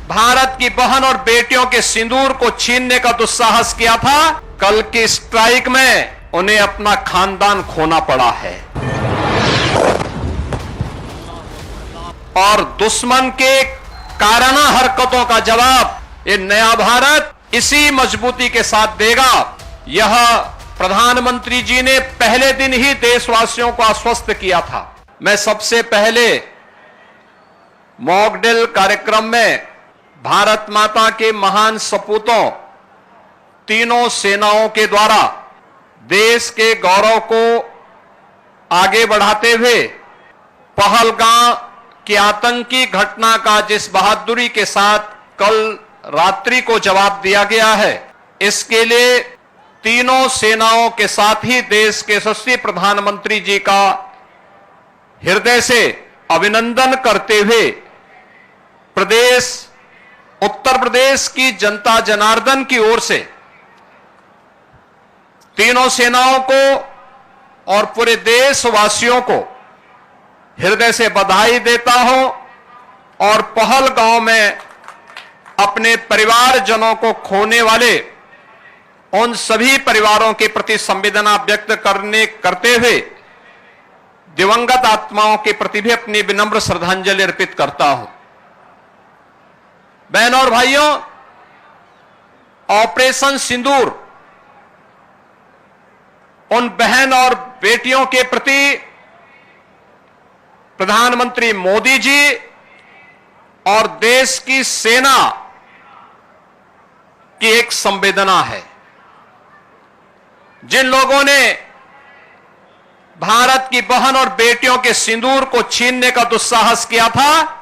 भारत की बहन और बेटियों के सिंदूर को छीनने का दुस्साहस किया था, कल की स्ट्राइक में उन्हें अपना खानदान खोना पड़ा है। और दुश्मन के काराना हरकतों का जवाब ये नया भारत इसी मजबूती के साथ देगा। यह प्रधानमंत्री जी ने पहले दिन ही देशवासियों को आश्वस्त किया था। मैं सबसे पहले मॉक ड्रिल कार्यक्रम में भारत माता के महान सपूतों तीनों सेनाओं के द्वारा देश के गौरव को आगे बढ़ाते हुए पहलगाम की आतंकी घटना का जिस बहादुरी के साथ कल रात्रि को जवाब दिया गया है, इसके लिए तीनों सेनाओं के साथ ही देश के यशस्वी प्रधानमंत्री जी का हृदय से अभिनंदन करते हुए उत्तर प्रदेश की जनता जनार्दन की ओर से तीनों सेनाओं को और पूरे देशवासियों को हृदय से बधाई देता हूं और पहलगाम में अपने परिवारजनों को खोने वाले उन सभी परिवारों के प्रति संवेदना व्यक्त करते हुए दिवंगत आत्माओं के प्रति भी अपनी विनम्र श्रद्धांजलि अर्पित करता हूं। बहनों और भाइयों, ऑपरेशन सिंदूर उन बहन और बेटियों के प्रति प्रधानमंत्री मोदी जी और देश की सेना की एक संवेदना है। जिन लोगों ने भारत की बहन और बेटियों के सिंदूर को छीनने का दुस्साहस किया था,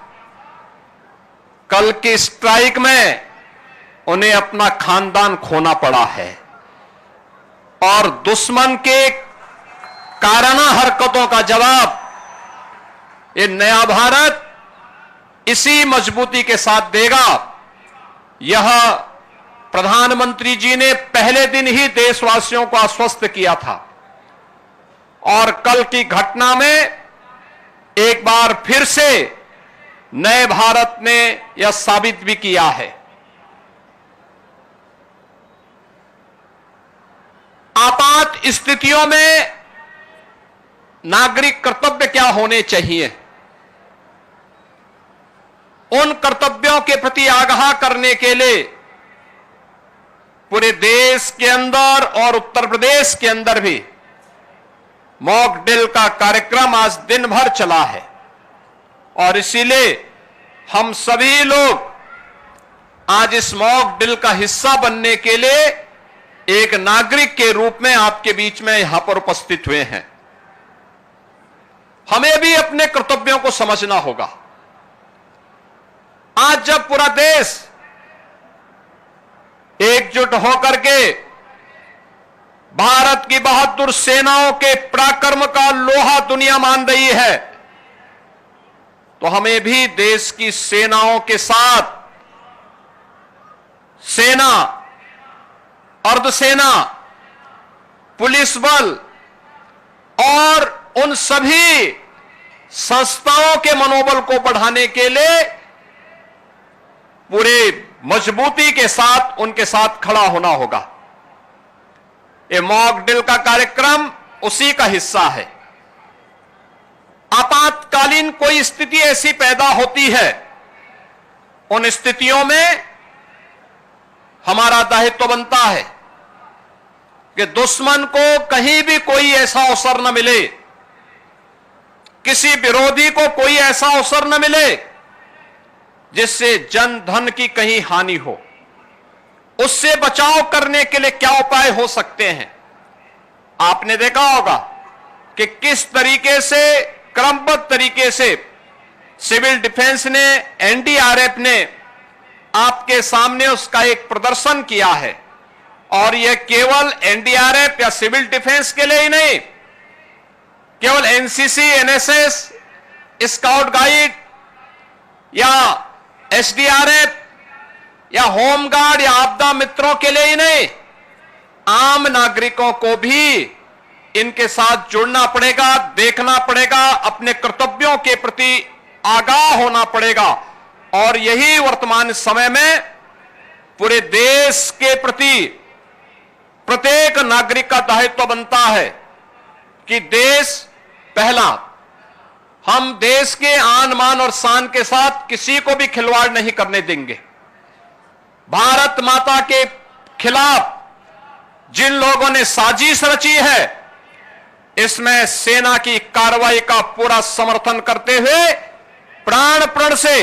कल की स्ट्राइक में उन्हें अपना खानदान खोना पड़ा है। और दुश्मन के काराना हरकतों का जवाब ये नया भारत इसी मजबूती के साथ देगा। यह प्रधानमंत्री जी ने पहले दिन ही देशवासियों को आश्वस्त किया था और कल की घटना में एक बार फिर से नए भारत ने यह साबित भी किया है। आपात स्थितियों में नागरिक कर्तव्य क्या होने चाहिए, उन कर्तव्यों के प्रति आगाह करने के लिए पूरे देश के अंदर और उत्तर प्रदेश के अंदर भी मॉक ड्रिल का कार्यक्रम आज दिन भर चला है। और इसीलिए हम सभी लोग आज इस मॉक ड्रिल का हिस्सा बनने के लिए एक नागरिक के रूप में आपके बीच में यहां पर उपस्थित हुए हैं। हमें भी अपने कर्तव्यों को समझना होगा। आज जब पूरा देश एकजुट होकर के भारत की बहादुर सेनाओं के पराक्रम का लोहा दुनिया मान रही है, तो हमें भी देश की सेनाओं के साथ सेना, अर्धसेना, पुलिस बल और उन सभी संस्थाओं के मनोबल को बढ़ाने के लिए पूरे मजबूती के साथ उनके साथ खड़ा होना होगा। ये मॉक ड्रिल का कार्यक्रम उसी का हिस्सा है। आपातकालीन कोई स्थिति ऐसी पैदा होती है, उन स्थितियों में हमारा दायित्व बनता है कि दुश्मन को कहीं भी कोई ऐसा अवसर न मिले, किसी विरोधी को कोई ऐसा अवसर न मिले जिससे जन धन की कहीं हानि हो। उससे बचाव करने के लिए क्या उपाय हो सकते हैं? आपने देखा होगा कि किस तरीके से क्रमबद्ध तरीके से सिविल डिफेंस ने, एनडीआरएफ ने आपके सामने उसका एक प्रदर्शन किया है। और यह केवल एनडीआरएफ या सिविल डिफेंस के लिए ही नहीं, केवल एनसीसी, एनएसएस, स्काउट गाइड या एसडीआरएफ या होमगार्ड या आपदा मित्रों के लिए ही नहीं, आम नागरिकों को भी इनके साथ जुड़ना पड़ेगा, देखना पड़ेगा, अपने कर्तव्यों के प्रति आगाह होना पड़ेगा और यही वर्तमान समय में पूरे देश के प्रति प्रत्येक नागरिक का दायित्व बनता है कि देश पहला। हम देश के आन मान और शान के साथ किसी को भी खिलवाड़ नहीं करने देंगे। भारत माता के खिलाफ जिन लोगों ने साजिश रची है, इसमें सेना की कार्रवाई का पूरा समर्थन करते हुए प्राण प्रण से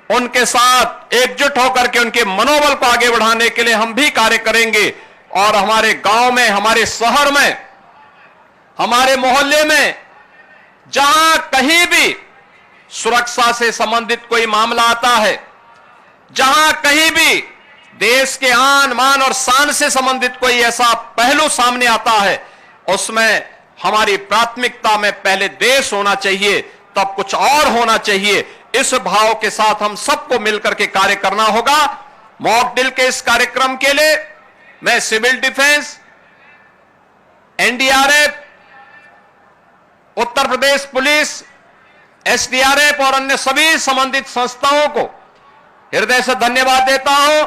उनके साथ एकजुट होकर के उनके मनोबल को आगे बढ़ाने के लिए हम भी कार्य करेंगे। और हमारे गांव में, हमारे शहर में, हमारे मोहल्ले में जहां कहीं भी सुरक्षा से संबंधित कोई मामला आता है, जहां कहीं भी देश के आन मान और शान से संबंधित कोई ऐसा पहलू सामने आता है, उसमें हमारी प्राथमिकता में पहले देश होना चाहिए, तब कुछ और होना चाहिए। इस भाव के साथ हम सबको मिलकर के कार्य करना होगा। मॉक ड्रिल के इस कार्यक्रम के लिए मैं civil defence, NDRF, Uttar Pradesh police, SDRF और अन्य सभी संबंधित संस्थाओं को हृदय से धन्यवाद देता हूं।